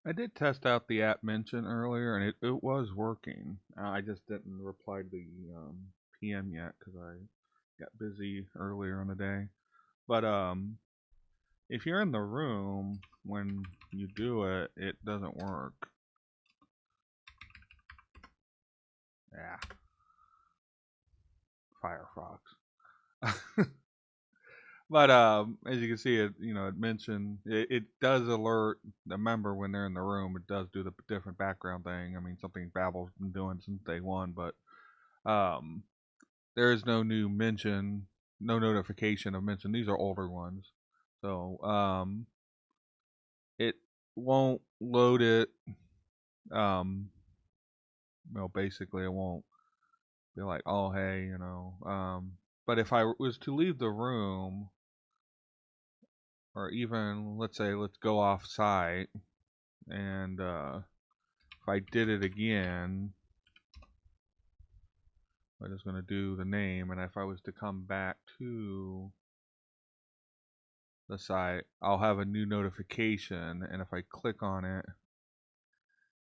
I did test out the app mentioned earlier, and it was working. I just didn't reply to the PM yet because I got busy earlier in the day. But if you're in the room when you do it, it doesn't work. Yeah, Firefox. But as you can see, it mentioned it does alert the member when they're in the room. It does do the different background thing. I mean, something Babble's been doing since day one, but um, there is no new mention, no notification of mention. These are older ones, so it won't load it. Um, well, basically, it won't be like, oh hey, But if I was to leave the room, or even let's go off site, and if I did it again, I'm just gonna do the name, and if I was to come back to the site, I'll have a new notification, and if I click on it,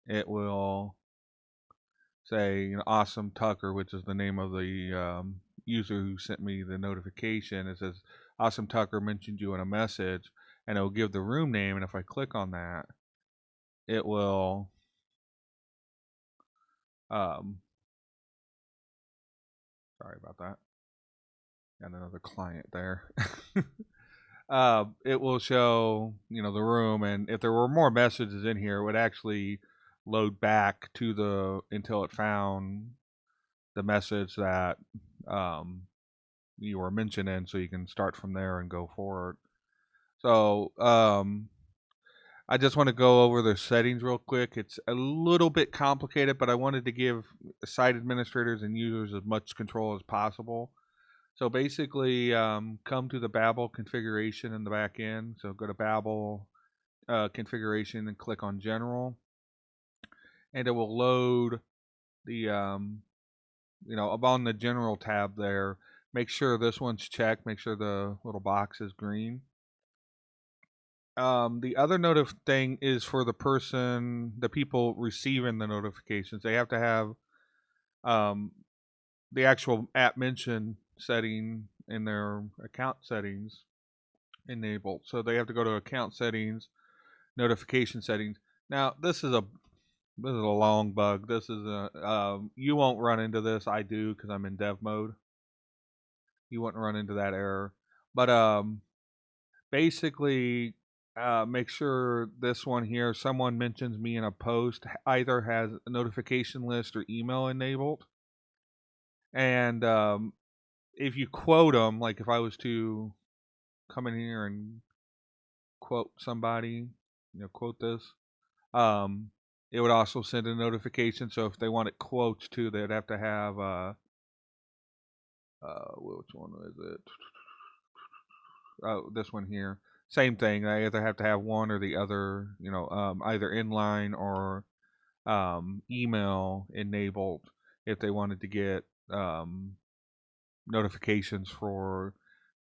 it will say, Awesome Tucker, which is the name of the user who sent me the notification. It says, Awesome Tucker mentioned you in a message, and it will give the room name. And if I click on that, it will, um, sorry about that, got another client there. It will show, the room. And if there were more messages in here, it would actually load back to until it found the message that um, you were mentioning, so you can start from there and go forward. So I just want to go over the settings real quick. It's a little bit complicated, but I wanted to give site administrators and users as much control as possible. So basically, come to the Babel configuration in the back end. So go to Babel configuration and click on General, and it will load the up on the General tab there. Make sure this one's checked. Make sure the little box is green. The other notif thing is for the people receiving the notifications. They have to have um, the actual app mention setting in their account settings enabled. So they have to go to account settings, notification settings. Now this is a long bug. This is a you won't run into this. I do because I'm in dev mode. You won't run into that error, but basically make sure this one here, someone mentions me in a post, either has a notification list or email enabled. And if you quote them, like if I was to come in here and quote somebody, quote this, um, it would also send a notification. So if they wanted quotes too, they'd have to have which one is it? Oh, this one here. Same thing. They either have to have one or the other, either inline or email enabled if they wanted to get notifications for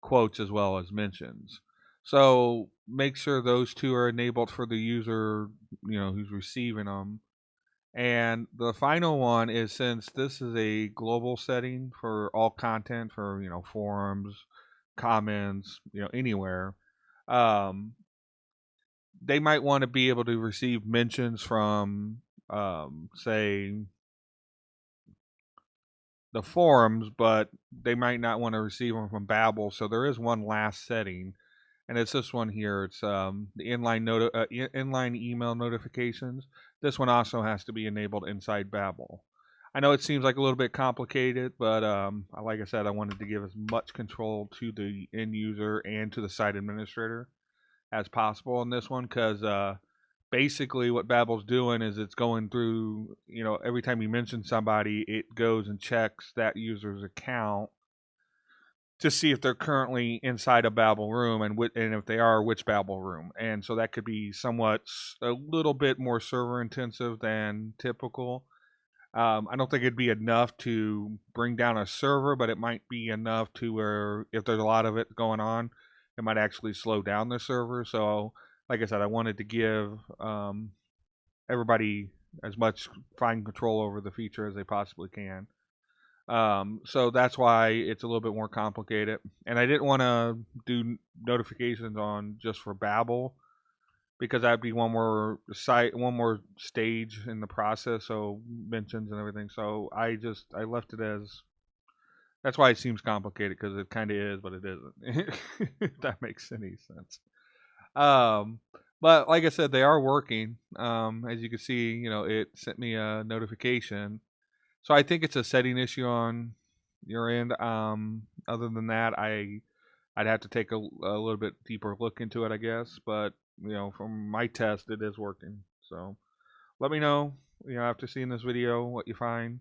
quotes as well as mentions. So make sure those two are enabled for the user, who's receiving them. And the final one is, since this is a global setting for all content for, forums, comments, anywhere, um, they might want to be able to receive mentions from, say, the forums, but they might not want to receive them from Babel. So there is one last setting, and it's this one here. It's the inline email notifications. This one also has to be enabled inside Babel. I know it seems like a little bit complicated, but like I said, I wanted to give as much control to the end user and to the site administrator as possible in this one, because basically what Babbel's doing is it's going through, every time you mention somebody, it goes and checks that user's account to see if they're currently inside a Babel room, and if they are, which Babel room. And so that could be somewhat a little bit more server intensive than typical. I don't think it'd be enough to bring down a server, but it might be enough to where if there's a lot of it going on, it might actually slow down the server. So, like I said, I wanted to give everybody as much fine control over the feature as they possibly can. So that's why it's a little bit more complicated. And I didn't want to do notifications on just for Babel because that'd be one more stage in the process. So mentions and everything. So I left it as. That's why it seems complicated because it kind of is, but it isn't. If that makes any sense. Um, but like I said, they are working. As you can see, it sent me a notification. So I think it's a setting issue on your end. Other than that, I'd have to take a little bit deeper look into it, I guess. But from my test, it is working. So let me know, after seeing this video, what you find,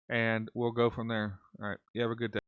and we'll go from there. All right. You have a good day.